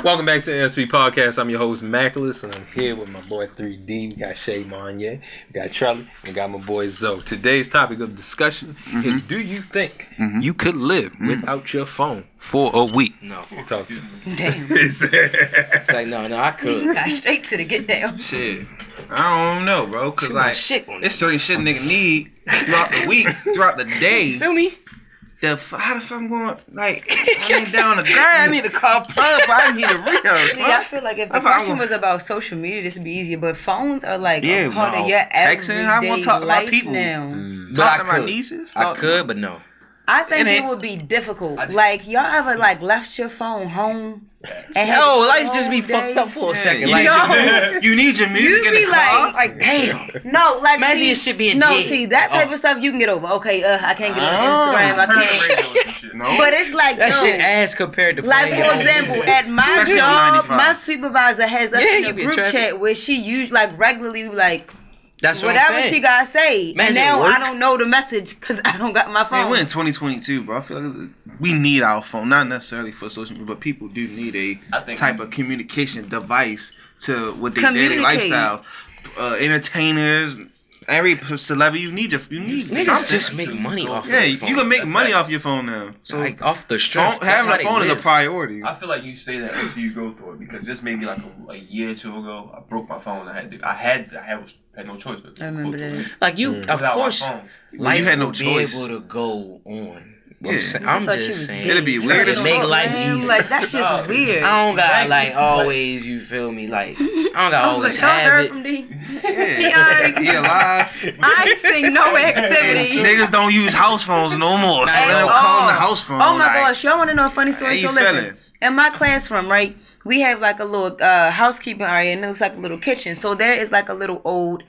Welcome back to the NSP podcast. I'm your host, Mackolous, and I'm here with my boy 3D. We got Shay Monya, we got Trelly, and we got my boy Zo. Today's topic of discussion is, do you think you could live without your phone for a week? No. Talk to me. Damn. It's like, no, I could. You got straight to the get down. Shit. I don't know, bro. Cause Too like, much shit on it's certain shit nigga need throughout the week, throughout the day. Feel me? How the fuck I'm going? Like, I ain't down the grind. I need to call plug, but I need a real. See, I feel like if the question was about social media, this would be easier. But phones are like a part of your everyday I want to talk to my life people. now. Talk to my nieces. I could, but no. I think it would be difficult. Like, y'all ever like left your phone home? And Yo, life just be fucked up for a second. Like, you need your music in the car. like, damn. No, like, imagine your shit being dead. see, that type of stuff you can get over. Okay, I can't get on Instagram. I can't. No. But it's like, That shit ass compared to like, for example, at my Especially on job, 95. my supervisor has us in you a be group traffic. chat where she used like regularly like that's what whatever I'm saying. she gotta say. Imagine And now work. I don't know the message because I don't got my Man, phone. we're in 2022, bro. I feel like we need our phone, not necessarily for social media, but people do need a type of communication device to with their daily Communicate. lifestyle. Entertainers, every celebrity, you need Niggas something. just make money off of Yeah, their you phone. can make money off your phone now. So like off the strength. having a phone is a priority. I feel like you say that until you go through it, because this maybe like a year or two ago, I broke my phone. I had no choice but to I remember go through that. it. Like you, of Without my course, phone. life you had no will be choice. able to go on. Yeah. I'm thought you just was saying. gay. It'd be weird It as make fuck, life Man, easy. like that shit's weird. I don't gotta Exactly. like always. You feel me? Like I don't gotta I was always like, y'all have heard it. from D. Yeah, he alive. I ain't seen no activity. Niggas don't use house phones no more, so Hey, they don't call them the house phone. Oh my like, gosh, y'all want to know a funny story? How So you listen, feeling? in my classroom, right, we have like a little housekeeping area, and it looks like a little kitchen. So there is like a little old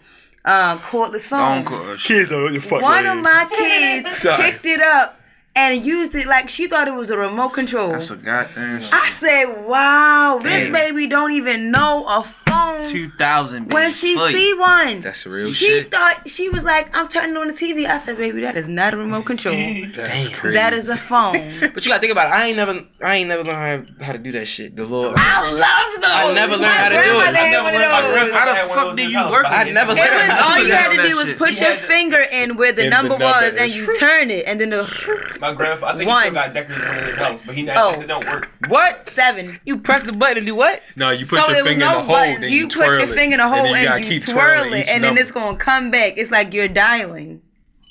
cordless phone. Kids don't know your fuck. One of my kids Sorry. picked it up and used it like she thought it was a remote control. That's a goddamn I said, wow, this Damn. baby don't even know a phone 2000. when she see one. That's real She shit. thought, she was like, I'm turning on the TV. I said, baby, that is not a remote control. Damn. Crazy. That is a phone. But you gotta think about it. I ain't never learned how to do that shit. The Lord. I love those. I never learned My how to do it. grandmother I had never one of learned how to those. rip. How the I had one fuck of did those you in work? house. I never It learned was, how to all do you that. had to do was shit. put your finger in where the In the number number was, is- and you turn it, and then the My grandfather, I think he One. still got decorated in his house, but it don't work. What? 7. You press the button and do what? No, you put So your it was finger in the no hole, buttons. then You put twirl your it, finger in the and hole then and gotta you keep twirl twirling it, each and then number. it's gonna come back. It's like you're dialing.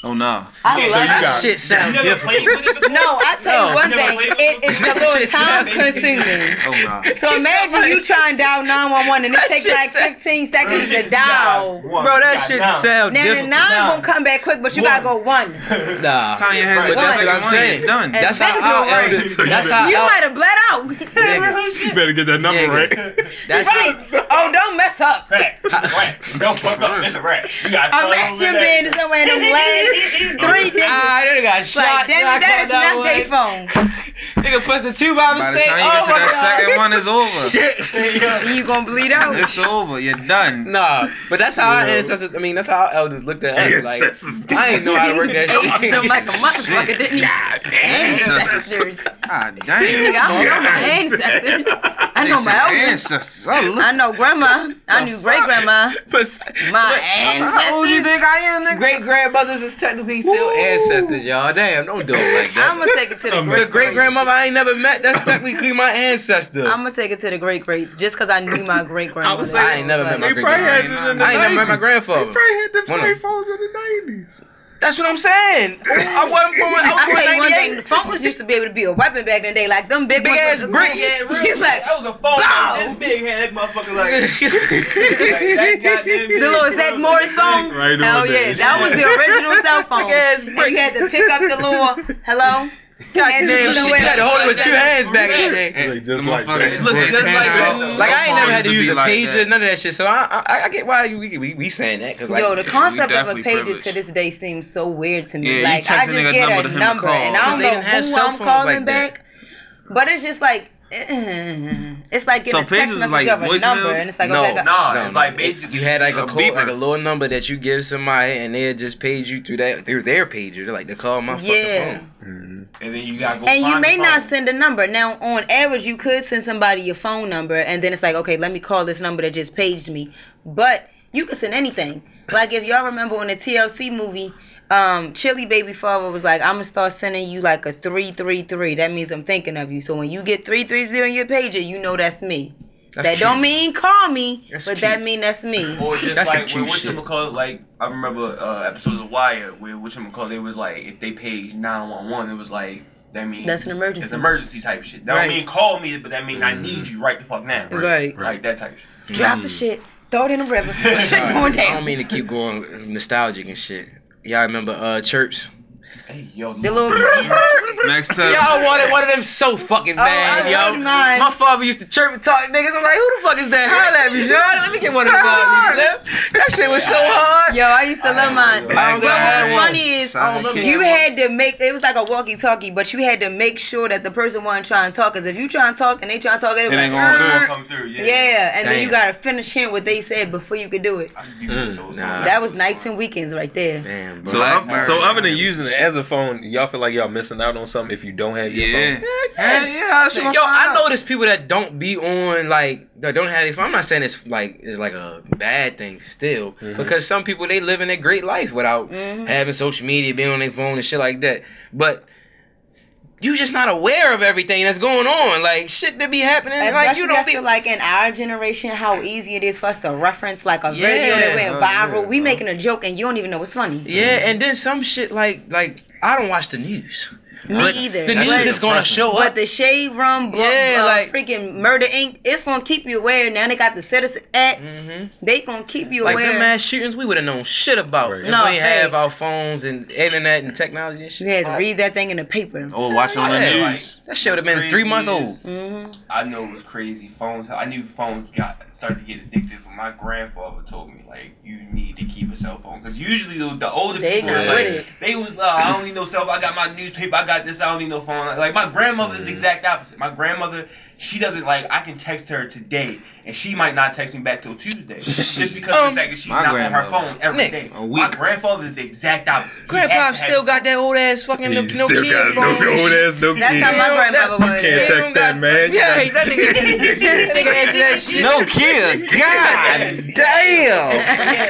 Oh no. I Yeah, love so you that got- shit. Shit sound You never different. played with it before? No, I tell No. you one You never thing. played with It's a That little shit time sound consuming. Oh no. So imagine you try and dial 911 and it That takes shit like sound- 15 seconds to dial. Bro, that shit sound Now the different. 9 gonna come back quick, but you gotta go 1. Nah. Tanya has But that's what I'm one, saying. Done. And That's then how our go right. elders. That's how You our might have bled out. niggas. You better get that number Nigga. right. That's Right. Oh, don't mess up. Facts. It's a rat. Don't fuck up. It's a rat. You got Imagine being somewhere in them last 3 days. Ah, they got shot. Like, damn it, that is not their phone. Nigga press the 2 by By the mistake. time you get to Oh my that God. second one, it's over. Shit. You gonna bleed out. It's over. You're done. Nah, but that's how our ancestors. I mean, that's how our elders looked at us. Like, I ain't know how to work that Aged shit. them like a motherfucker, didn't he? Ancestors. God Nigga, damn. I know my ancestors. I know my elders. ancestors. Oh, look. I know grandma. I knew great grandma. My How old you ancestors. think I am, nigga? Great grandmothers is technically still ancestors, y'all. Damn, don't do it like I'm that. gonna take it to the The great great grandmother I ain't never met, that's technically my ancestor. I'm gonna take it to the great greats just because I knew my great grandmother. I ain't never met my They great probably had grandmother. it in the I ain't never met my 90s. grandfather. They probably had them One of same them. phones in the 90s. That's what I'm saying. I wasn't born. I I was tell you born one 98. thing, and phones used to be able to be a weapon back in the day. Like them big ass bricks. You like, that was a phone. bow. This big had that motherfucker like that goddamn the little Zach Morris phone. Right on Hell yeah, that. that was the original cell phone. ass And you had to pick up the little hello. Goddamn shit, you had to hold it with two hands back in the day. Like, just The like motherfucker that. Look just like that. Like I ain't never had to use a like pager, that. none of that shit. So I get why we saying that because like Yo, the concept of a definitely pager privileged. to this day seems so weird to me. Yeah, you like I text a just nigga get number to a him to number call. and I don't They didn't have know who cell I'm phones calling like that. back. But it's just like it's like getting So a text pagers is message like of a voicemails? number and it's like No, okay, Nah, it's like basically you had like a a code, beeper. like a little number that you give somebody, and they just page you through their pager. They're like they call my fucking phone. and then you gotta go. and you find may the not phone. send a number. Now, on average, you could send somebody your phone number, and then it's like, okay, let me call this number that just paged me. But you could send anything. Like if y'all remember on the TLC movie, Chili Baby Father was like, I'm gonna start sending you like a 333. That means I'm thinking of you. So when you get 330 in your pager, you know that's me. That's that cute. don't mean call me, That's but cute. that mean that's me. Or just That's some like cute when shit. whatchamacallit, like I remember episodes of Wire where whatchamacallit, it was like if they paged 911, it was like that means That's an emergency. It's an emergency type shit. That Right. don't mean call me, but that mean I need you right the fuck now. Right. Like that type of shit. Drop the shit, throw it in the river. Shit going I don't down. mean to keep going nostalgic and shit. Y'all remember Chirps? Hey yo, The little. Next time. Y'all wanted one of them so fucking bad, I yo. loved mine. My father used to chirp and talk niggas. I'm like, who the fuck is that? Holla at me, Sean. Let me get one of them Slim. That shit was so hard. Yo, I used to love mine. I don't But got what's one. funny is Sidekick. you had to make it was like a walkie-talkie, but you had to make sure that the person wasn't trying to talk. Cause if you try and talk and they try to talk, it was It ain't like, gonna "Arr." do. come through. Yeah. Yeah, and then you Damn. gotta finish hearing what they said before you could do it. I use those. Nah. That was nights and weekends right there. Damn, bro. So, Blackberry. so other than using it as a phone, y'all feel like y'all missing out on something if you don't have your Yeah. phone? Yeah. Yo, I know there's people that don't be on like that don't have their phone. I'm not saying it's like a bad thing still, because some people they living a great life without having social media, being on their phone and shit like that. But you just not aware of everything that's going on. Like shit that be happening. Especially Like you don't I be feel like in our generation, how easy it is for us to reference like a video that went Yeah. viral. Yeah, We bro. making a joke and you don't even know it's funny. yeah, and then some shit like I don't watch the news. Me But either. The But- news is gonna show But up. the Shade Room, Yeah, like- freaking Murder Inc., it's gonna keep you aware. Now they got the Citizen Act. They gonna keep you Like aware. some mass shootings, we would have known shit about Right. if No, we ain't have facts. our phones and internet and technology and shit. You had to read that thing in the paper. Or watching on the Yeah. news. That shit would have been Crazy 3 months is- old. I know it was crazy. I knew phones started to get addicted, but my grandfather told me like you need to keep a cell phone because usually the older They people not was like with it. they was I don't need no cell phone. I got my newspaper. I got this. I don't need no phone. Like my grandmother is the exact opposite. My grandmother, she doesn't like. I can text her today, and she might not text me back till Tuesday, just because of the fact that she's my not on her grandmother. phone every Nick, day. a My week. grandfather is the exact opposite. He Grandpa has to have still his got phone. that old ass fucking You no still kid got phone. no old ass, no That's kid. how my Yeah, grandmother that- was. Can't text that, man. Yeah, that nigga answer that shit. No kid. God damn.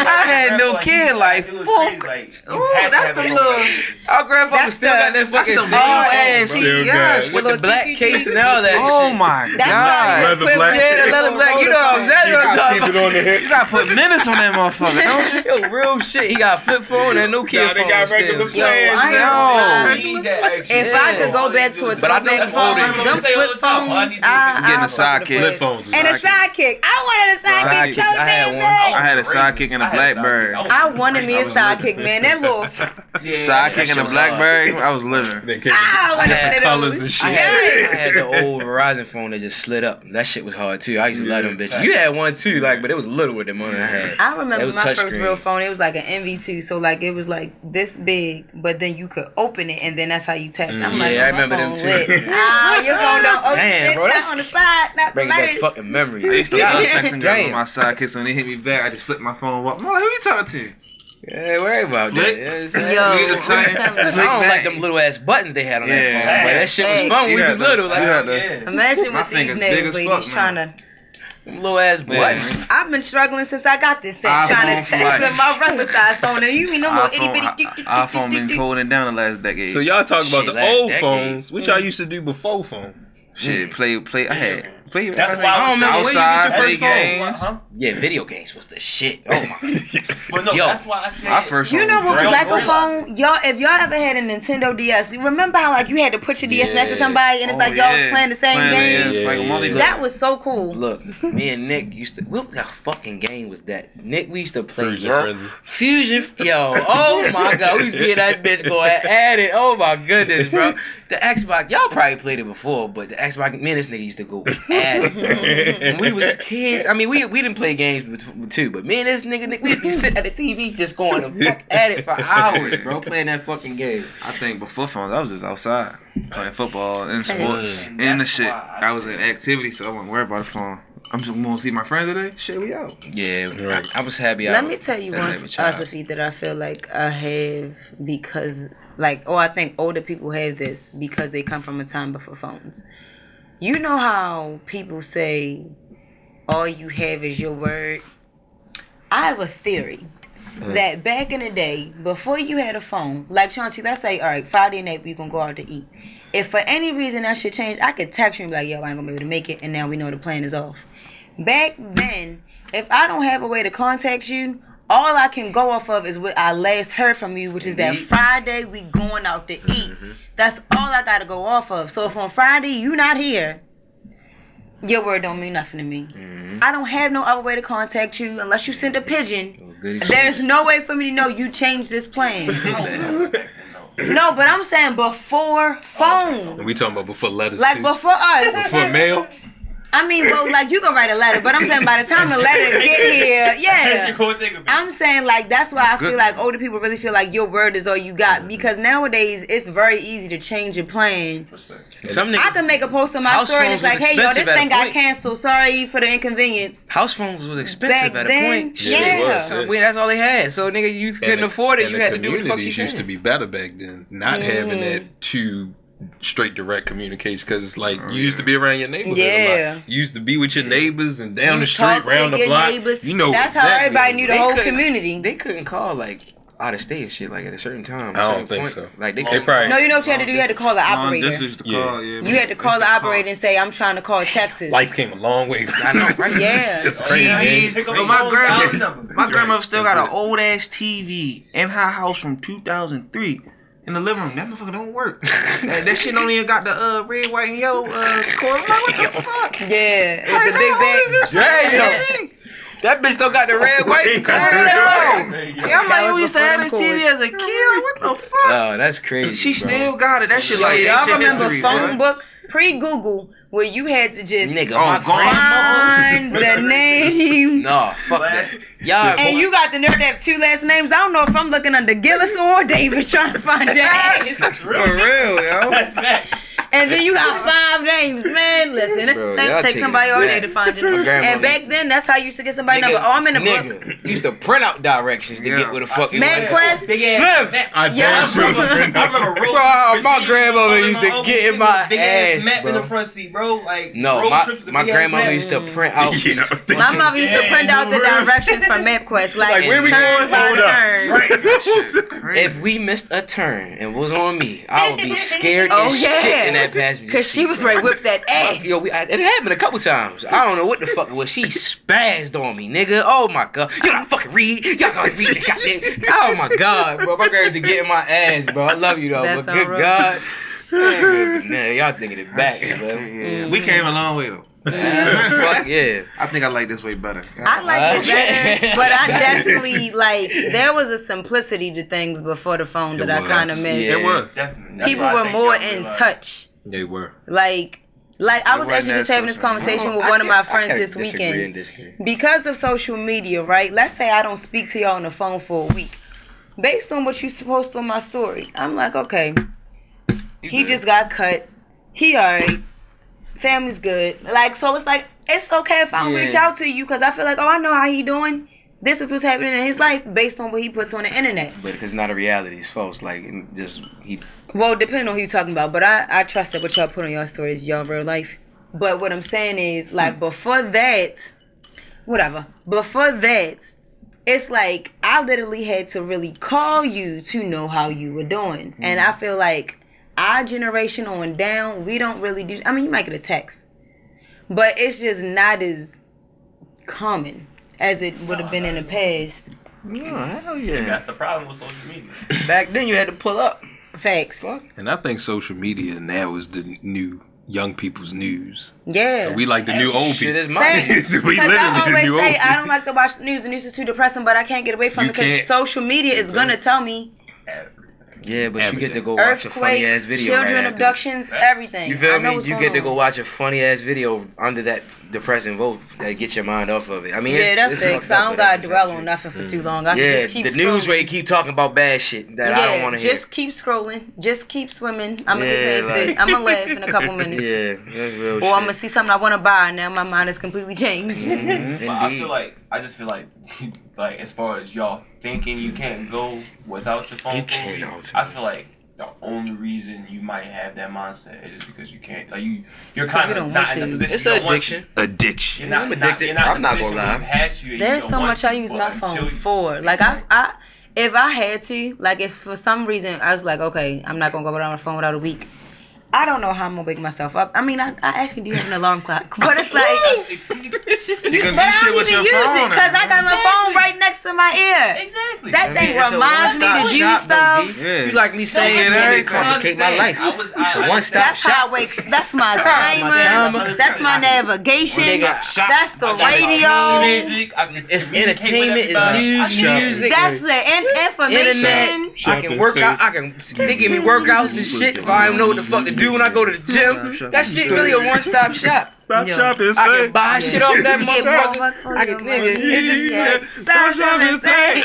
I had no kid like It was fuck. crazy, like, you Oh, have to that's have the a phone. little. Our grandfather That's still the- got that fucking That's the same ball phone, ass bro. Still yes. got With Little the black TTT. case and all that Oh shit. my That's god. Leather black. Yeah, the leather black. You know exactly what I'm talking Keep it about. on the hip. You gotta put minutes on that motherfucker, don't you? Yo, real shit. He got a flip phone and no kid Nah, they phone got regular still. Yo, plans. I ain't Yo. gonna lie. Need that extra. If I could go back to a But I know throwback some phone, older- them flip phones, Getting a sidekick. Flip phones. was And a like- sidekick. I wanted a sidekick Sidekick. so I had damn one. bad. I had a sidekick and a Blackberry. I wanted me a sidekick, man. That little. Sidekick and a Blackberry. I was living. They came I with wanted colors those. and shit. I had the old Verizon phone that just slid up. That shit was hard too. I used to love them bitches. You had one too, like, but it was little with the money I had. I That remember was my first touchscreen. real phone. It was like an MV2, so like it was like this big, but then you could open it, and then that's how you text. I'm like, Yeah, I oh, my remember them phone too. lit. Ah, your phone don't open. Damn, It's bro, not that's- on the side, not the Bringing back letters. fucking memories. I used to love texting girls Damn. on my sidekicks when they hit me back. I just flipped my phone up. I'm like, who you talking to? Yeah, worry about that. Flick. Yeah, it's- Yo, You get the time. I'm telling you. I don't like them little ass buttons they had on that Yeah. phone, but that shit was Hey. fun when we You was had to- little. Like, you had to- Yeah. Imagine My with these finger's big nails, as ladies, fuck now. trying to. them little ass buttons. Yeah. I've been struggling since I got this set, iPhone trying to for text life. with my regular size phone, and you mean no more itty bitty. iPhone been holding down the last decade. So y'all talk about Shit, the last old decade. phones. What y'all used to do before phone? Shit, play. I had play. That's why I don't remember when you get your first phone. games. Huh? Yeah, video games was the shit. Oh my. But no, Yo, that's why I said. My first You one know what was Real- like a real- phone? Y'all, if y'all ever had a Nintendo DS, you remember how like you had to put your DS next to somebody and it's like y'all was playing the same game? Yeah, Like a yeah. multi- That was so cool. Look, me and Nick used to. What the fucking game was that? Nick, we used to play Fusion Frenzy. Fusion. Yo, oh my god, we used to be in that bitch going at it. Oh my goodness, bro. The Xbox, y'all probably played it before, but the Xbox, me and this nigga used to go at it. When we was kids, I mean, we didn't play games too, but me and this nigga, Nick, we used to be sitting at the TV just going to fuck at it for hours, bro, playing that fucking game. I think before phones, I was just outside playing football and sports Mm. and the That's shit. why I was in activity, so I wasn't worried about the phone. I'm just gonna see my friends today. Shit, we out. Yeah, Right. I was happy. Let me tell you That's one every child. philosophy that I feel like I have because, like, I think older people have this because they come from a time before phones. You know how people say, all you have is your word? I have a theory that back in the day, before you had a phone, like Chauncey, let's say, all right, Friday night we gonna go out to eat. If for any reason that should change, I could text you and be like, yo, I ain't gonna be able to make it, and now we know the plan is off. Back then, if I don't have a way to contact you, all I can go off of is what I last heard from you, which is that Friday we going out to eat. That's all I gotta go off of. So if on Friday you not here, your word don't mean nothing to me. I don't have no other way to contact you unless you send a pigeon. There's no way for me to know you changed this plan. No, but I'm saying before phone. And we talking about before letters Like too. before us. Before mail. I mean, well, like you can write a letter, but I'm saying by the time the letter get here, yeah. I'm saying like that's why I feel like older people really feel like your word is all you got because nowadays it's very easy to change your plan. Some I niggas, can make a post on my house story and it's phones like, was hey, yo, this expensive at thing a got point. canceled. Sorry for the inconvenience. house phones was expensive Back at then, a point. Yeah, they was, So, that's all they had. So nigga, you couldn't afford it. And You the had to do what the fuck you communities used to said. be better back then. Not having that too straight direct communication because like you used to be around your neighborhood a lot. You used to be with your neighbors and down You the street, talk to round the your block. neighbors. You know that's exactly how everybody knew the They whole couldn't- community. They couldn't call like out of state and shit like at a certain time. I don't certain think point. so. Like they probably. No, you know what you had to do? You had to call the operator. This is the Yeah. call, yeah. You had to call the operator and say, I'm trying to call Texas. Life came a long way. I know, right? Yeah. It's crazy. TVs. Pick up Yo, the my phone, my grandmother still got That's an old ass TV in her house from 2003 in the living room. That motherfucker don't work. that shit don't even got the red, white, and yellow cord. I'm like, what the fuck? Yeah, with the big bag. Damn. That bitch don't got the red, white, and Yeah, I'm That like, was we used to before have them this TV as a kid. What the fuck? Oh, that's crazy. She bro. still got it. That shit like Y'all ancient remember history, phone bro. books pre-Google where you had to just Nigga, Oh, my gone. find the name. No, fuck that. Y'all, And you got the nerve to have two last names. I don't know if I'm looking under Gillis or Davis trying to find your ass. For real, yo. That's facts. And then you got 5 names, man. Listen, Bro, that y'all take taking somebody it all back. day to find your My name. grandmother And back then, that's how you used to get somebody's number. Oh, I'm in the book. nigga, used to print out directions to get where the fuck you Man, went. Quest. Big ass Slim. I Yeah. damn sure was I remember road Bro, my trips. grandmother used to uncle get in sitting my with big ass map ass, in the bro. front seat, bro. Like No, road trips with my the big ass grandmother map. used to print out these Yeah. fucking- My mother used to print out the directions from MapQuest, like where we turn going? by Hold up. turn. If we missed a turn and was on me, I would be scared Oh, as yeah. shit in that passenger Cause she seat, was bro. ready to whip that ass. Yo, it happened a couple times. I don't know what the fuck it was. She spazzed on me, nigga. Oh my god. You don't fucking read. Y'all gotta read this goddamn. Oh my god, bro. My girl used to get in my ass, bro. I love you though, That's but good all right. God. Man, y'all thinking it back, bro. Yeah, we came a long way though. Fuck yeah. I think I like this way better. I like Okay. it better, but I definitely like there was a simplicity to things before the phone that I was. kind of missed. Yeah. It was. Definitely. That's People why I were think more y'all in realize. touch. They were. Like I was wasn't actually that just having this social. conversation with I one of my can't- I friends can't this disagree and weekend. disagree. Because of social media, right? Let's say I don't speak to y'all on the phone for a week. Based on what you supposed on my story, I'm like, okay, he just got cut. He alright. Family's good. Like, so it's like, it's okay if I don't reach out to you because I feel like, oh, I know how he doing. This is what's happening in his life based on what he puts on the internet. But because it's not a reality, it's false. Like, just he. Well, depending on who you're talking about, but I trust that what y'all put on your stories, y'all real life. But what I'm saying is, like, before that, whatever. Before that, it's like I literally had to really call you to know how you were doing. And I feel like our generation on down, we don't really do. I mean, you might get a text, but it's just not as common as it would have been in the past. Yeah, hell And yeah. that's the problem with social media. Back then you had to pull up. Facts. Fuck. And I think social media now is the new young people's news. Yeah. So we like the new old Shit people. is mine. Facts. We 'Cause literally I the always new old say I people. don't like to watch the news. The news is too depressing, but I can't get away from You it because can't. social media is gonna tell me Yeah, but you get to go watch a funny earthquakes, ass video. children right after. abductions, everything. You I feel know me? what's You going get to on. go watch a funny ass video under that depressing vote that get your mind off of it. I mean, Yeah, that's it's fixed. fucked up, I don't but gotta that's dwell the on shit. nothing for too long. I can Yeah, just keep the news scrolling. where you keep talking about bad shit that I don't want to hear. Just keep scrolling. Just keep swimming. I'm gonna Yeah, get past like- it. I'm gonna laugh in a couple minutes. Yeah, that's real Or shit. I'm gonna see something I want to buy. Now my mind is completely changed. Mhm, But I indeed. feel like like as far as y'all thinking you can't go without your phone, You for a can't week, ultimately. I feel like the only reason you might have that mindset is because you can't. Like you're kind we of don't not want in the to. position. It's you an don't want addiction. to. Addiction. You're not, I'm you're not, addicted. you're not I'm in not the gonna position where lie. you have to. And you There's don't so want much I to, use but my until phone you- for. Like I if I had to, like if for some reason I was like, okay, I'm not gonna go without my phone without a week. I don't know how I'm gonna wake myself up. I mean, I actually do have an alarm clock, but it's like, You can but do I shit don't with even your use it phone. because I got my phone right next to my ear. Exactly. That thing It's a reminds me to one-stop do shop, though, stuff. B. Yeah. You like me saying get you need to everything. complicate my life. It's a one-stop That's how I shop. wake. That's my timer. timer. That's my navigation. Nigga, That's the radio. Music. It's entertainment, it's news, music. That's the information. Internet. I can work out. They give me workouts and shit if I don't know what the fuck to do when I go to the gym. That shit really a one-stop shop. Stop Yo. shopping, I can buy shit off that Yeah, motherfucker. I can, nigga, it just Stop shopping, say.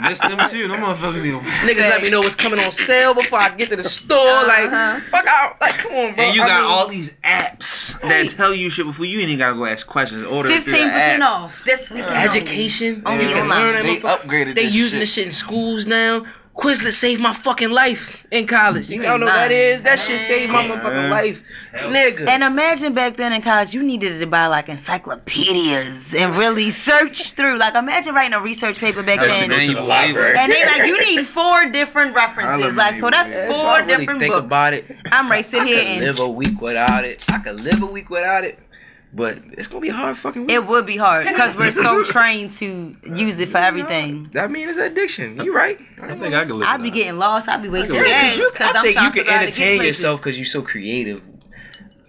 Miss them too. Them motherfuckers even. niggas let me know what's coming on sale before I get to the store. Uh-huh. Like, fuck out. Like, come on, bro. And you I got mean, all these apps that tell you shit before you ain't even gotta go ask questions. Order it through the 15% app. off this week. education. Only You can online. learn that They motherfucker. upgraded They this using shit. this shit in schools now. Quizlet saved my fucking life in college. You You don't know what that lying. is? That shit saved my motherfucking life. Nigga. And imagine back then in college, you needed to buy like encyclopedias and really search through. Like, imagine writing a research paper back Had to then. go to the library. And they like, you need 4 different I references. love Like, so that's Yeah, so 4 I really different think books. about it. I'm right sit I here could and live a week without it. I could live a week without it. But it's gonna be a hard fucking week. it would be hard because we're so trained to use it for everything. That means it's addiction. You right. I think I can live. I'd be without it. getting lost. I'd be wasting Yeah, 'cause gas. I 'cause I'm think you trying to can figure out how to get entertain places. yourself because you're so creative.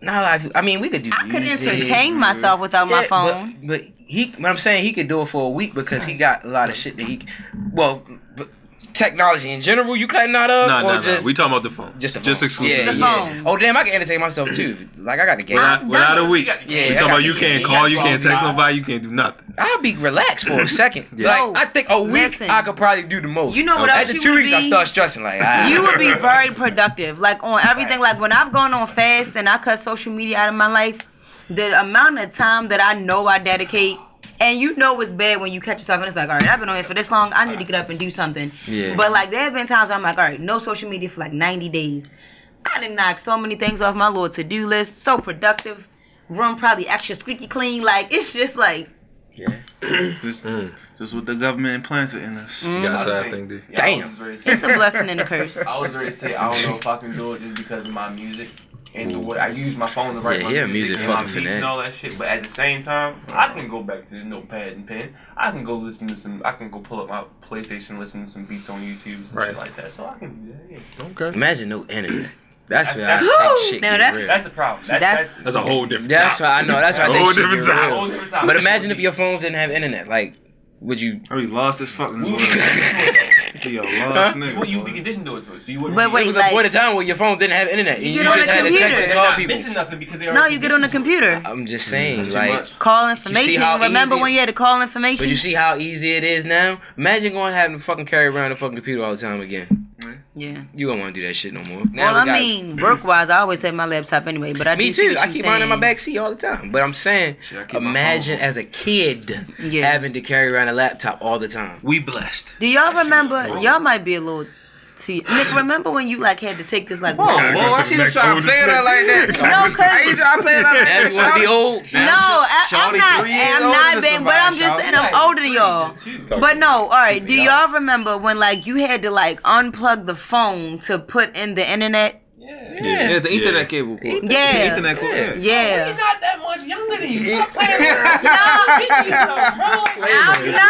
Not a lot of people. I mean, we could do. I could music. entertain myself without my Yeah, phone. But what I'm saying, he could do it for a week because he got a lot of shit that he. Well, but technology in general, you cutting out of, No, or no, just no. We talking about the phone. just the phone. Just exclusive. Just the phone. Oh damn, I can entertain myself too. Like I got the game. Without a week. Yeah, we I talking got about the you game. can't You call, got you can't 12 text nobody, you can't do nothing. I'll be relaxed for a second. Yeah. Like Yo, I think a week listen. I could probably do the most. You know what else After you 2 would weeks, I be? start stressing. Like ah. You would be very productive. Like on everything. Like when I've gone on fast and I cut social media out of my life, the amount of time that I know I dedicate, and you know it's bad when you catch yourself and it's like, all right, I've been on here for this long. I need to get up and do something. Yeah. But like there have been times where I'm like, all right, no social media for like 90 days. I done knocked so many things off my little to-do list. So productive. Room probably extra squeaky clean. Like it's just like, Just what the government implanted in us. You got a side thing, dude. Damn. it's a blessing and a curse. I was ready to say I don't know if I can do it just because of my music and the way I use my phone to write my music and my fucking beats fanatic. and all that shit. But at the same time, I can go back to the notepad and pen. I can go listen to some. I can go pull up my PlayStation, listen to some beats on YouTube and Right. shit like that. So I can do that. Yeah. Okay. Imagine no internet. That's where I That's- think shit Now get that's- real. That's a problem. That's That's a whole different That's why I know. That's why I A think whole shit different get time. real. whole different time. But imagine if your phones didn't have internet. Like, would you? I already lost this fucking We world. would be conditioned to it, Yo, though. lost You nigga. would be bro. conditioned to it, so you wouldn't. But be- wait, It was like- a point in time where your phone didn't have internet. And You you get on just the had to text computer. and They're call not people. missing nothing because they No, already you get on the conditioned to it. computer. I'm just saying, That's too like. much. Call information. how Remember easy- when you had to call information? But you see how easy it is now? Imagine going having to fucking carry around a fucking computer all the time again. Yeah. You don't want to do that shit no more. Now Well, we I got- mean, work-wise, I always have my laptop anyway. But I Me do see too. what I you keep saying. mine in my back seat all the time. But I'm saying, Shit, I keep my imagine phone. as a kid Yeah. having to carry around a laptop all the time. We blessed. Do y'all remember? Y'all might be a little to you. Nick, remember when you like had to take this like? Whoa, boy, she was trying to play it out like that. No, cause I ain't trying to play it out like Now that. you want to be old? No, I'm Shawty not. 3 years I'm older not than big, but I'm just saying I'm older than y'all. But no, all right. Do y'all remember when like you had to like unplug the phone to put in the internet? Yeah, the Ethernet cable. Yeah. The Ethernet cord. We're Yeah. not that much younger than you. Stop playing with us. I'm not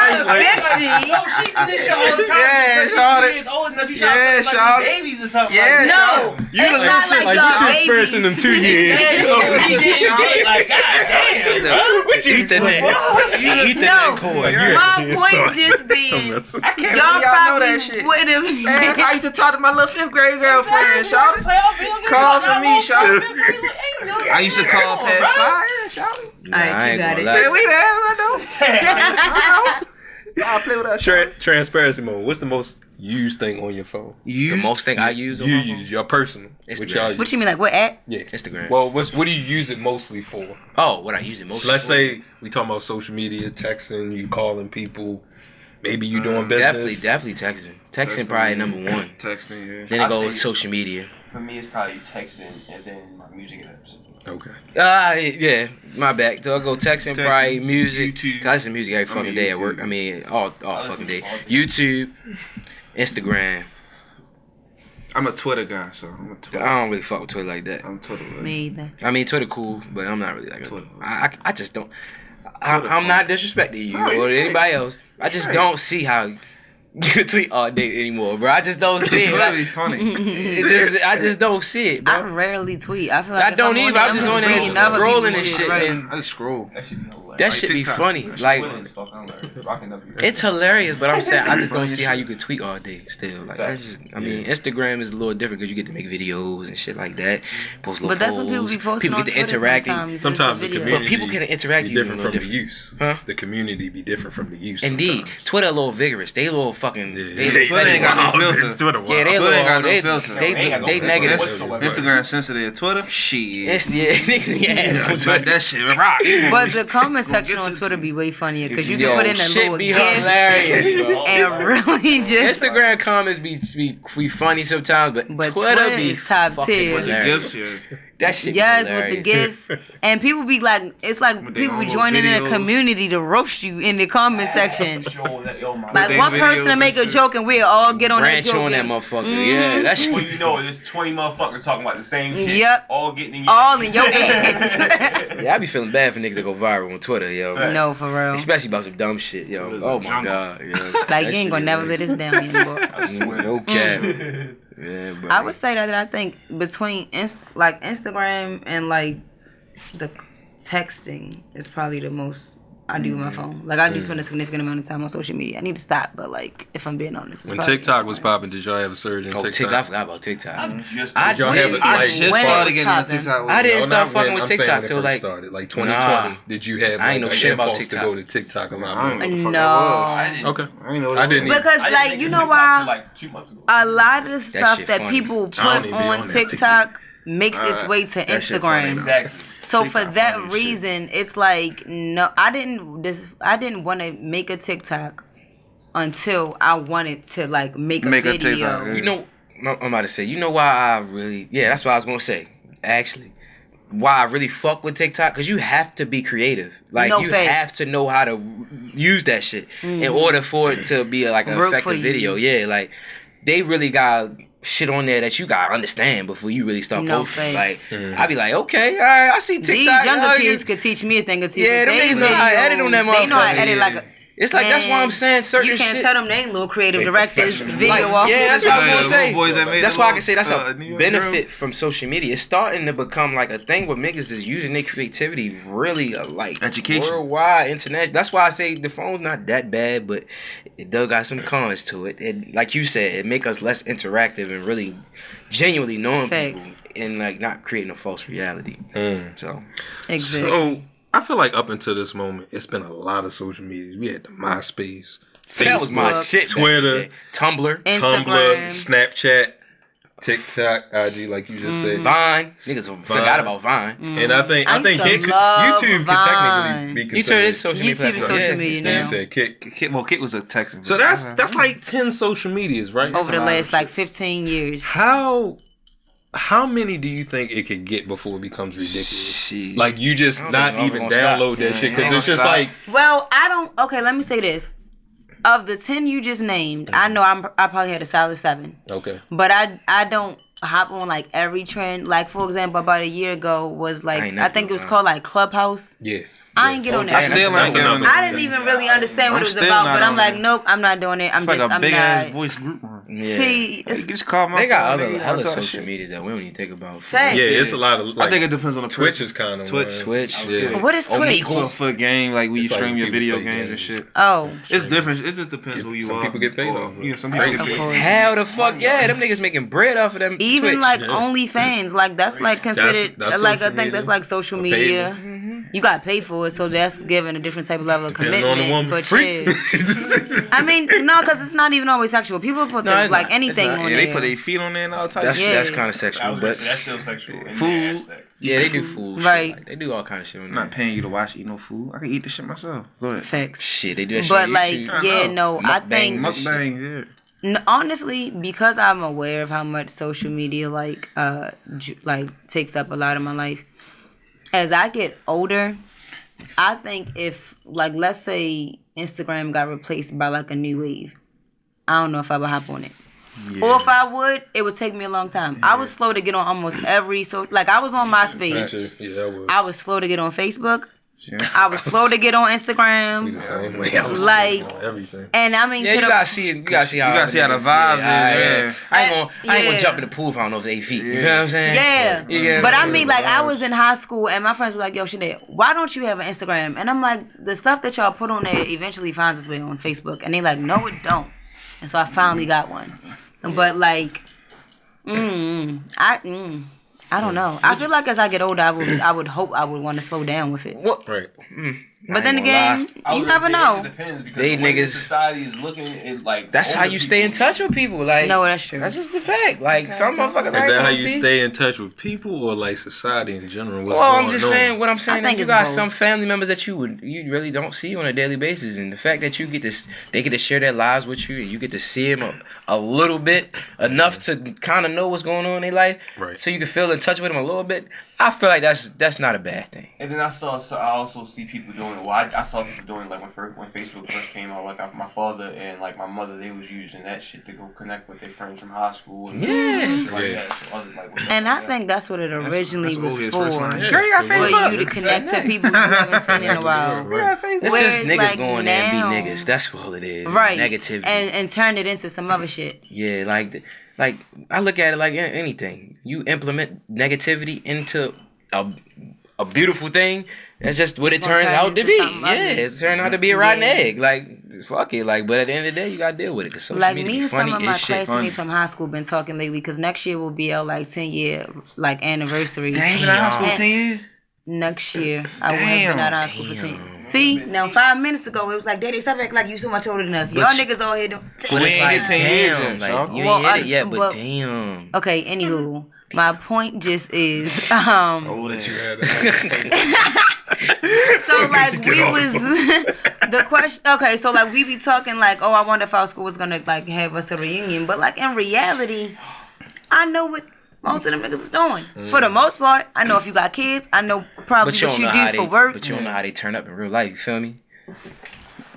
50. No, she do this shit all the time. Yeah, Because Shawty. she's 2 years old enough. You Yeah, trying to play Shawty. like we babies or something. Yeah, like No, that. it's not like Like y'all you experiencing babies. them 2 years. Like, goddamn, bro. Ethernet. No, Ethernet cord. my point just being, I can't y'all believe y'all know probably that shit. would Man, I have. used to talk to my little 5th grade girlfriend, Shawty. Play all video games. Call for me, Shawty. Shawty. I used to call past 5, Shawty. Nah, Alright, I you ain't got gonna it. lie. Man, we there, I know. I'll play with that shit. Transparency mode. What's the most used thing on your phone? The most thing I use on You my phone? use your personal. Which Instagram. y'all use. What you mean, like what app? Yeah. Instagram. Well, what do you use it mostly for? Oh, what I use it most Let's for? say we talking about social media, texting, you calling people, maybe you doing business. Definitely texting. Texting probably number one. Texting, yeah. Then it I goes say- with social media. For me, it's probably texting and then my music apps. Okay. Yeah, my bad. So I go texting, probably music. YouTube. 'Cause I listen to music every fucking day at work. YouTube. I mean, all listen fucking to day. all day. YouTube, Instagram. I'm a Twitter guy, so I'm a Twitter. I don't really fuck with Twitter like that. I'm Twitter. Me either. I mean, Twitter cool, but I'm not really like Twitter. I just don't. I'm not disrespecting you or anybody else. I just don't see how you can tweet all day anymore, bro. I just don't see it. It's Like, really funny. I just don't see it, I bro. rarely tweet. I feel like I if don't I'm either. I'm just on there reading other scrolling people's and shit, right. and I just scroll. That should be hilarious. that shit be TikTok. funny. That shit Like, Twitter is fucking hilarious. Rocking up your- it's hilarious, but I'm saying I just don't Funny see how you could tweet all day still. Like, that's just, I mean, Instagram is a little different because you get to make videos and shit like that. Post little But that's what people polls. be posting People on get to Twitter interact. Sometimes the video. community But people can interact be with you different a from little the use. Huh? The community be different from the use. Indeed, sometimes. Twitter a little vigorous. They a little fucking. They, Twitter ain't got no filter. Twitter wild. Yeah, they a Twitter ain't got little. no They filter. they They ain't got no they filter. negative. Whatsoever. Instagram sensitive. Twitter, shit. Yeah, niggas, yes. But that shit rock. But the comment Gonna section get on to Twitter it. be way funnier because you Yo, can put in a shit little be gift hilarious, bro. and really just. Instagram comments be funny sometimes, but But Twitter Twitter be is top fucking tier. The hilarious. gifts, yeah. That shit be Yes, with hilarious. the gifts, and people be like, it's like With their people own be little joining in a videos. community to roast you in the comment section. Like their one person videos to make a and shit. joke and we'll all get on that Branch joke. on that and motherfucker. Yeah, that shit. Well, you know, there's 20 motherfuckers talking about the same shit. Yep. All getting in your all in your ass. Yeah, I be feeling bad for niggas that go viral on Twitter, yo. No, for real. Especially about some dumb shit, yo. Twitter's Oh a my jungle. god, yo. Like That you shit ain't gonna is never like- let this down anymore. I swear. No cap. Yeah, bro. I would say that I think between like Instagram and like the texting is probably the most I do with my phone. Like I do spend a significant amount of time on social media. I need to stop, but like if I'm being honest, it's When probably TikTok was Instagram. popping, did y'all have a surge in Oh, TikTok? TikTok. I forgot about TikTok. I'm just. I Did y'all when- have it I like just when it started was getting into popping. TikTok. I didn't No, start not fucking when- with I'm saying TikTok when it till first like started, like 2020. Nah. Did you have I ain't like, know an shit about impulse to TikTok. go to TikTok a lot I ain't more? know what the fuck No. I that didn't. was. I ain't know what I it didn't was. either. Because I didn't like make you a know TikTok why till, like 2 months ago. a lot of the stuff shit that funny. people I don't put even be on on that. TikTok makes its way to that shit funny, Instagram. though. Exactly. So for TikTok that funny as reason, it's like no, I didn't want to make a TikTok until I wanted to like make a Make a video. TikTok, yeah. You know, I'm about to say. You know why I really? Yeah, that's what I was gonna say. Actually, why I really fuck with TikTok? Because you have to be creative. Like No you face. have to know how to use that shit in order for it to be like an Work for effective you. video. Yeah, like they really got shit on there that you gotta understand before you really start No posting. face. Like I be like, okay, all right, I see TikTok. These younger oh, kids you- could teach me a thing or two. Yeah, but them they niggas know how to edit on that They know how to motherfucker. edit like a. It's like that's why I'm saying certain You can't shit. tell them they ain't little creative They directors professional. video Like, off. yeah, that's what I was gonna say. Boys that made That's the why I little, can say that's a New York benefit from social media. It's starting to become like a thing where niggas is using their creativity really like Education. worldwide, international. That's why I say the phone's not that bad, but it does got some cons to it. And like you said, it make us less interactive and really genuinely knowing Facts. people and like not creating a false reality. So Exactly. So I feel like up until this moment, it's been a lot of social medias. We had the MySpace, that was my Facebook, shit. back in the Twitter, day. Tumblr. Tumblr, Instagram. Snapchat. TikTok, IG, like you just said. Vine. Niggas forgot about Vine. And I think YouTube could technically be considered. YouTube is social media. YouTube is social media now. You said Kick. Kick was a texting. So that's like 10 social medias, right? Over the last like 15 years. How many do you think it could get before it becomes ridiculous? Shit. Like you just not even download that shit because it's just like. Well, I don't. Okay, let me say this. Of the 10 you just named, I know I probably had a solid 7. Okay. But I don't hop on like every trend. Like for example, about a year ago was like I think it was called like Clubhouse. Yeah. I ain't get on that. I didn't even really understand what it was about, but I'm like, nope, I'm not doing it. I'm big not. ass voice group. Yeah. See, Just call my they got phone, other social medias that we don't even think about. Fact. Yeah, it's a lot of. Like, I think it depends on the Twitch is kind of Twitch. Yeah. What is Twitch? For the game, like when you It's like stream your people video play games and games. shit. Oh, It's different. It just depends who you are. Some people get paid off. Yeah, some people get of paid. course. Hell the fuck yeah, them niggas making bread off of them. Even Twitch. like OnlyFans, like that's like considered That's like I social think that's media. like social A media. payment. You got to pay for it, so that's giving a different type of level of Depending on the commitment. woman, But free. yeah, I mean, no, because it's not even always sexual. People put No, it's like not. anything It's not. on Yeah, there. they put their feet on there and all types. That's Yeah. kind of I sexual, was gonna but say, that's still sexual in Food. that aspect. yeah, they do food. Right. Shit. Like, they do all kind of shit on I'm there. not paying you to watch eat no food. I can eat this shit myself. Go ahead. Facts. Shit, they do that shit But on like, YouTube. yeah, no, I think Mukbang, yeah. honestly, because I'm aware of how much social media like takes up a lot of my life. As I get older, I think if like let's say Instagram got replaced by like a new wave, I don't know if I would hop on it. Yeah. Or if I would, it would take me a long time. I was slow to get on almost every like I was on MySpace. Yeah, I would. I was slow to get on Facebook. Yeah. I was slow to get on We Instagram. the same way. Like, everything. and I mean, Yeah, to you the- gotta see it. You gotta see how. You gotta see how the niggas vibes it. is, yeah. I ain't gonna Yeah. jump in the pool if I don't know it's 8 feet. You feel what I'm saying? Yeah. Yeah. But I mean, like, I was in high school and my friends were like, yo, Shanae, why don't you have an Instagram? And I'm like, the stuff that y'all put on there eventually finds its way on Facebook. And they like, no, it don't. And so I finally got one. But like, I don't know. I feel like as I get older, I would hope I would want to slow down with it. What? Right. But then gonna again, I you was never gonna say, know. It just depends because They the way niggas- society is looking at like. That's how older you stay in people. touch with people. Like, No, that's true. that's just the fact. Like, some motherfuckers. Is I ain't that how gonna you see. stay in touch with people or like society in general? What's Well, going I'm just on? saying. What I'm saying I is think you it's got both. some family members that you really don't see on a daily basis, and the fact that you they get to share their lives with you, and you get to see them a little bit, enough to kind of know what's going on in their life, Right. so you can feel in touch with them a little bit. I feel like that's not a bad thing. And then I also see people doing. Well, I saw people doing like when Facebook first came out. Like my father and like my mother, they was using that shit to go connect with their friends from high school. And Yeah. like Yeah. that. So like, with stuff And like I that. think that's what it originally That's was always for. first line. Yeah. Girl, you got For Facebook. you to connect to people you haven't seen in a while. Right. It's Whereas, just niggas like, going there and now- be niggas. That's all it is. Right. Negativity. And turn it into some other shit. Yeah, like I look at it like anything. You implement negativity into a beautiful thing. That's just what it It's gonna turns turn out to into be. something Yeah, ugly. it's turned out to be a rotten Yeah. egg. Like, fuck it. Like, but at the end of the day, you gotta deal with it. Cause social Like media me be and funny some of my as shit. classmates from high school been talking lately because next year will be our like 10-year like anniversary. Dang, been out of high school And 10 years? next year I will have been out of high school for 10. See, now 5 minutes ago it was like, Daddy, stop acting like you so much older than us. Y'all niggas all here doing. But We it's ain't like, get 10 years damn, yet, like y'all. you Well, ain't hit it yet, but well- damn. Okay, anywho, my point just is Oh, That you that. had. so like we was the question. Okay, so like we be talking like, oh, I wonder if our school was gonna like have us a reunion, but like in reality, I know what most of them niggas is doing. For the most part, I know if you got kids, I know probably But you what don't you know do how for they. work. But you don't know how they turn up in real life. You feel me?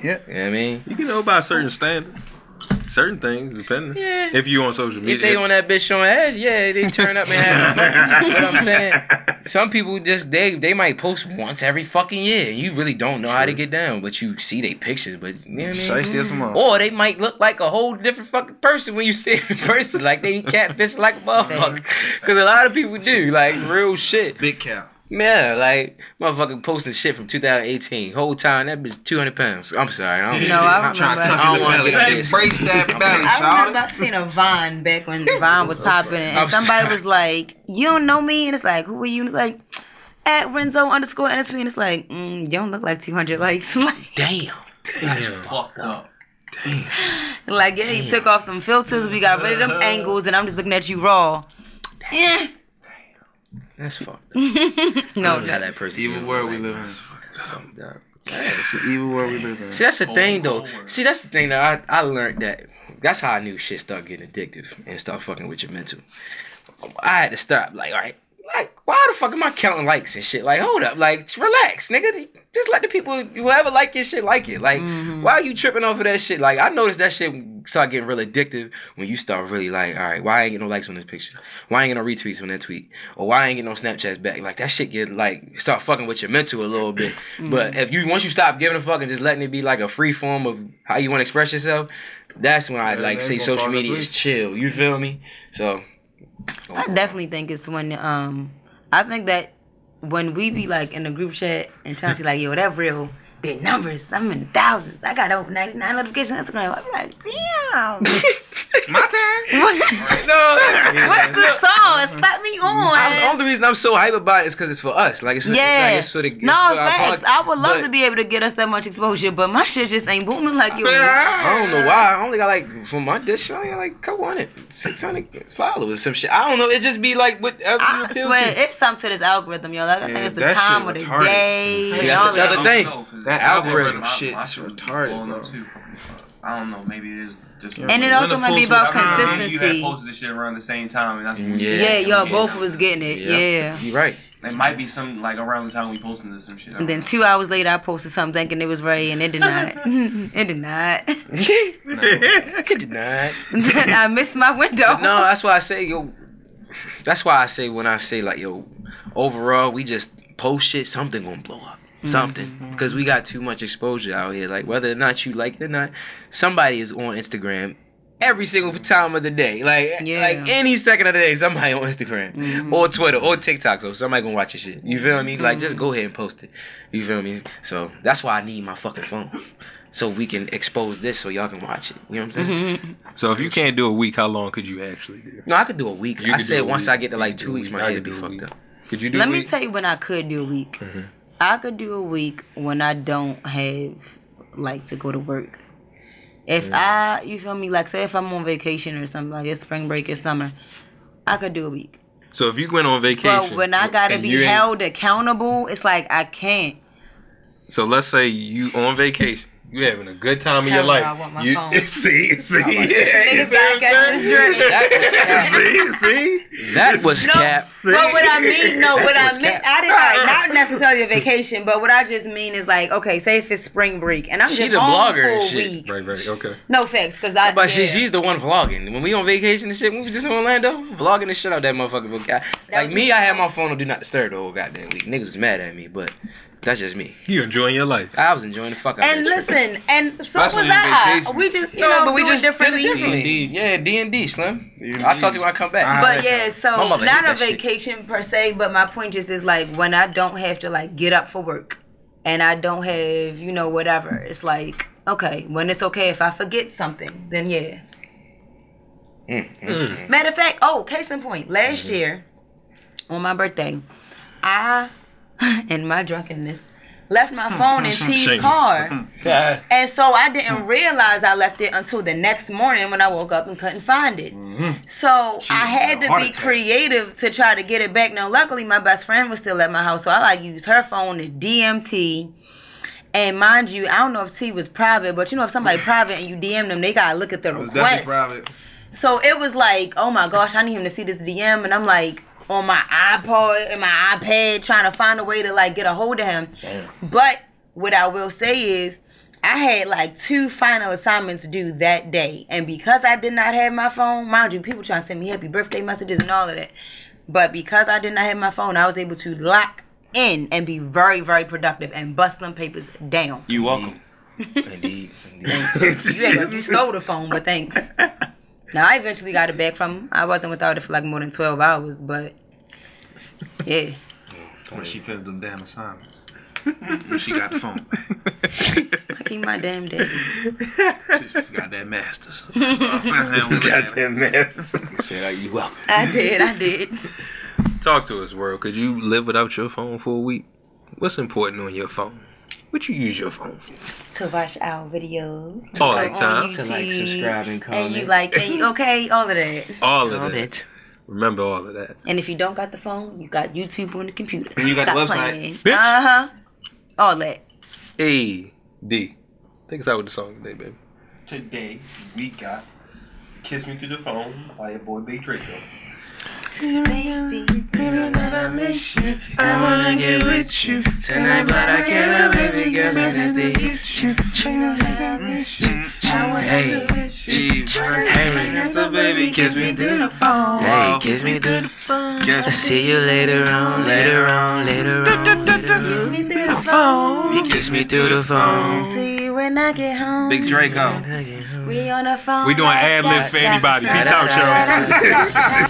Yeah. You know what I mean? You can know about certain standards, certain things, depending. Yeah. If you on social media. If they on that bitch showing ass, yeah, they turn up and have fun. But I'm saying, some people just they might post once every fucking year. You really don't know how to get down, but you see they pictures. But you know what I mean? Shay still some more. Or they might look like a whole different fucking person when you see them in person. Like they catfish like a motherfucker. Because a lot of people do, like real shit. Big cow. Yeah, like motherfucking posting shit from 2018. Whole time that bitch 200 pounds. I'm sorry. I don't No, I I'm trying to remember. tuck I in don't the wanna belly. get Hey, this. brace that belly, I remember y'all. seeing a Vine back when Vine was popping, and I'm somebody sorry. was like, "You don't know me," and it's like, "Who are you?" And it's like, "At Renzo _NSP," and it's like, "You don't look like 200 likes." Like, Damn. That's fucked up. Damn. Like, yeah, you took off them filters, we got rid of them angles, and I'm just looking at you raw. Yeah. That's fucked up. No, Don't tell that person. Evil world we live in. It's the evil world we live in. See, that's the thing, though. See, that's the thing that I learned that. That's how I knew shit started getting addictive and start fucking with your mental. I had to stop. Like, all right. Like, why the fuck am I counting likes and shit? Like, hold up. Like, relax, nigga. Just let the people, whoever like your shit, like it. Like, why are you tripping off of that shit? Like, I noticed that shit start getting real addictive when you start really like, all right, why I ain't get no likes on this picture? Why I ain't get no retweets on that tweet? Or why I ain't get no Snapchats back? Like, that shit get, like, start fucking with your mental a little bit. But once you stop giving a fuck and just letting it be, like, a free form of how you want to express yourself, that's when I, like, say social media is chill. You feel me? So... I definitely think it's when I think that when we be like in the group chat and Chauncey like, yo, that real big numbers, I'm in thousands. I got over 99 notifications on Instagram. I be like, damn. My turn. What's the sauce? Let me on. The only reason I'm so hype about it is because it's for us. Like, it's for, it's for the... No, facts. I would love to be able to get us that much exposure, but my shit just ain't booming like yours. I don't know why. I only got like, for my dish, I only got like a couple hundred, 600 followers, some shit. I don't know. It just be like whatever you I swear, it's something to this algorithm, yo. Like, I think it's the that time shit of the retarded. day. See, and that's all the other that. thing. That algorithm shit my is shit was retarded, blowing up bro. too. I don't know. Maybe it is just. And it also might be about consistency. You had posted this shit around the same time, and that's when Y'all both was getting it. Yeah. You right. It might be some like around the time we posted this some shit. And then 2 hours later, I posted something thinking it was Ray, and it did not. It did not. It did not. I missed my window. But no, that's why I say, yo. That's why I say when I say like, yo, overall, we just post shit, something gonna blow up. Something. Because we got too much exposure out here. Like, whether or not you like it or not, somebody is on Instagram every single time of the day. Like any second of the day, somebody on Instagram. Or Twitter, or TikTok. So somebody gonna watch your shit. You feel me? Like, just go ahead and post it. You feel me? So, that's why I need my fucking phone. So we can expose this so y'all can watch it. You know what I'm saying? So if you can't do a week, how long could you actually do? No, I could do a week. I said once I get to like 2 weeks, my head could would be do a fucked week. up. Could you do Let a me week? tell you when I could do a week. I could do a week when I don't have, like, to go to work. If you feel me, like, say if I'm on vacation or something, like it's spring break or summer, I could do a week. So if you went on vacation... But when I gotta be held accountable, it's like I can't. So let's say you on vacation. You having a good time of your Hell no, life. I want my you phone. see. Niggas got catching this drink. That was cap. But what I mean, what I was meant, cap. not necessarily a vacation, but what I just mean is like, okay, say if it's spring break and I'm She just the home blogger for and a shit. week. Right, okay. No facts, because But she's the one vlogging. When we on vacation and shit, when we was just in Orlando, vlogging the shit out that motherfucker. Like me, I had my phone on Do Not Disturb the whole goddamn week. Niggas was mad at me, but that's just me. You enjoying your life. I was enjoying the fuck out of And that trip. listen, and so Especially was on I. vacation. We just, But we do just it differently. did it differently. Yeah, D&D, Slim. I'll talk to you when I come back. But yeah, so My mother not hate a that shit. vacation per se, but my point just is like when I don't have to like get up for work and I don't have, whatever. It's like, okay, when it's okay if I forget something, then yeah. Matter of fact, case in point, last year on my birthday, I, in my drunkenness, left my phone in T's Shameless. car. And so I didn't realize I left it until the next morning when I woke up and couldn't find it. So I had to be creative to try to get it back. Now, luckily, my best friend was still at my house, so I used her phone to DM T. And mind you, I don't know if T was private, but if somebody private and you DM them, they gotta look at the was definitely request. private. So it was like, oh my gosh, I need him to see this DM, and I'm like on my iPod and my iPad trying to find a way to like get a hold of him. Damn. But what I will say is I had like 2 final assignments due that day, and because I did not have my phone, mind you, people trying to send me happy birthday messages and all of that, but because I did not have my phone, I was able to lock in and be very, very productive and bust them papers down. You welcome. Indeed. You stole the phone, but thanks. Now, I eventually got it back from him. I wasn't without it for like more than 12 hours, but yeah. When she finished them damn assignments. When she got the phone back. I keep my damn daddy. She got that master's. You welcome. I did. Talk to us, world. Could you live without your phone for a week? What's important on your phone? What you use your phone for? To watch our videos. All Go the on time. To like, YouTube, subscribe, and comment. And you like, and you okay, all of that. All of Love that. it. Remember all of that. And if you don't got the phone, you got YouTube on the computer. And you got the Stop website. playing. Bitch. Uh-huh. All that. A D. Take us out with the song today, baby. Today we got "Kiss Me Through the Phone" by your boy Big Draco. Baby, I miss you. I wanna get with you tonight, but I can't, baby girl, and it's the issue. Hey, so baby, kiss me through the phone. Hey, kiss me through the phone. I'll see you later on, later on, later on. kiss me through the phone. You kiss me through the phone. See you when I get home. Big Draco. We on the phone. We doing ad libs for anybody. Peace out, y'all.